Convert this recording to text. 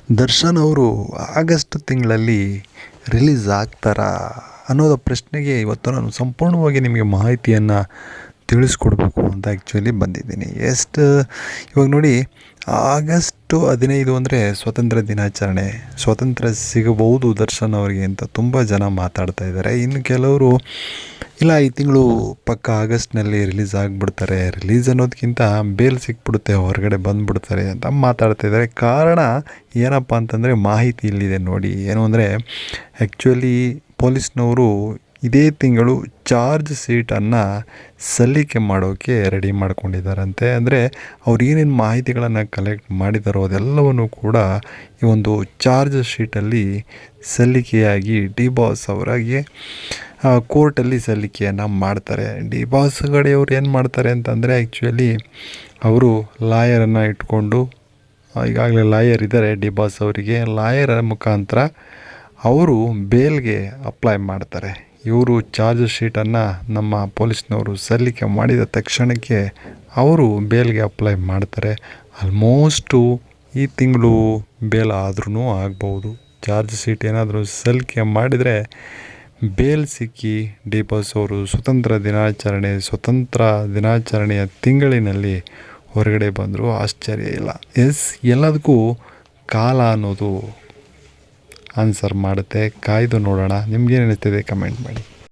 ದರ್ಶನ್ ಅವರು ಆಗಸ್ಟ್ ತಿಂಗಳಲ್ಲಿ ರಿಲೀಸ್ ಆಗ್ತಾರಾ ಅನ್ನೋದು ಪ್ರಶ್ನೆಗೆ ಇವತ್ತು ನಾನು ಸಂಪೂರ್ಣವಾಗಿ ನಿಮಗೆ ಮಾಹಿತಿಯನ್ನು ತಿಳಿಸ್ಕೊಡ್ಬೇಕು ಅಂತ ಆ್ಯಕ್ಚುಲಿ ಬಂದಿದ್ದೀನಿ. ಇವಾಗ ನೋಡಿ, ಆಗಸ್ಟು 15 ಅಂದರೆ ಸ್ವಾತಂತ್ರ್ಯ ದಿನಾಚರಣೆ. ಸ್ವಾತಂತ್ರ್ಯ ಸಿಗಬಹುದು ದರ್ಶನ್ ಅವರಿಗೆ ಅಂತ ತುಂಬ ಜನ ಮಾತಾಡ್ತಾ ಇದ್ದಾರೆ. ಇನ್ನು ಕೆಲವರು ಇಲ್ಲ, ಈ ತಿಂಗಳು ಪಕ್ಕ ಆಗಸ್ಟ್ನಲ್ಲಿ ರಿಲೀಸ್ ಆಗಿಬಿಡ್ತಾರೆ, ರಿಲೀಸ್ ಅನ್ನೋದಕ್ಕಿಂತ ಬೇಲ್ ಸಿಕ್ಬಿಡುತ್ತೆ, ಹೊರಗಡೆ ಬಂದುಬಿಡ್ತಾರೆ ಅಂತ ಮಾತಾಡ್ತಾ ಇದ್ದಾರೆ. ಕಾರಣ ಏನಪ್ಪ ಅಂತಂದರೆ ಮಾಹಿತಿ ಇಲ್ಲಿದೆ ನೋಡಿ. ಏನು ಅಂದರೆ ಆ್ಯಕ್ಚುಲಿ ಪೊಲೀಸ್ನವರು ಇದೇ ತಿಂಗಳು ಚಾರ್ಜ್ ಶೀಟನ್ನು ಸಲ್ಲಿಕೆ ಮಾಡೋಕ್ಕೆ ರೆಡಿ ಮಾಡ್ಕೊಂಡಿದ್ದಾರಂತೆ. ಅಂದರೆ ಅವ್ರು ಏನೇನು ಮಾಹಿತಿಗಳನ್ನು ಕಲೆಕ್ಟ್ ಮಾಡಿದಾರೋ ಅದೆಲ್ಲವನ್ನು ಕೂಡ ಈ ಒಂದು ಚಾರ್ಜ್ ಶೀಟಲ್ಲಿ ಸಲ್ಲಿಕೆಯಾಗಿ ಡಿ ಬಾಸ್ ಅವರಿಗೆ ಕೋರ್ಟಲ್ಲಿ ಸಲ್ಲಿಕೆಯನ್ನು ಮಾಡ್ತಾರೆ. ಡಿ ಬಾಸ್ ಕಡೆಯವ್ರು ಏನು ಮಾಡ್ತಾರೆ ಅಂತಂದರೆ ಆ್ಯಕ್ಚುಲಿ ಅವರು ಲಾಯರನ್ನು ಇಟ್ಕೊಂಡು, ಈಗಾಗಲೇ ಲಾಯರ್ ಇದ್ದಾರೆ ಡಿ ಬಾಸ್ ಅವರಿಗೆ, ಲಾಯರ ಮುಖಾಂತರ ಅವರು ಬೇಲ್ಗೆ ಅಪ್ಲೈ ಮಾಡ್ತಾರೆ. ಇವರು ಚಾರ್ಜ್ ಶೀಟನ್ನು ನಮ್ಮ ಪೊಲೀಸ್ನವರು ಸಲ್ಲಿಕೆ ಮಾಡಿದ ತಕ್ಷಣಕ್ಕೆ ಅವರು ಬೇಲ್ಗೆ ಅಪ್ಲೈ ಮಾಡ್ತಾರೆ. ಆಲ್ಮೋಸ್ಟು ಈ ತಿಂಗಳು ಬೇಲ್ ಆದ್ರೂ ಆಗ್ಬೋದು. ಚಾರ್ಜ್ ಶೀಟ್ ಏನಾದರೂ ಸಲ್ಲಿಕೆ ಮಾಡಿದರೆ ಬೇಲ್ ಸಿಕ್ಕಿ ಡಿ ಬಾಸ್ ಅವರು ಸ್ವತಂತ್ರ ದಿನಾಚರಣೆಯ ತಿಂಗಳಿನಲ್ಲಿ ಹೊರಗಡೆ ಬಂದರೂ ಆಶ್ಚರ್ಯ ಇಲ್ಲ. ಎಲ್ಲದಕ್ಕೂ ಕಾಲ ಅನ್ನೋದು ಆನ್ಸರ್ ಮಾಡುತ್ತೆ. ಕಾಯ್ದು ನೋಡೋಣ. ನಿಮ್ಗೇನು ಅನಿಸ್ತಿದೆ ಕಮೆಂಟ್ ಮಾಡಿ.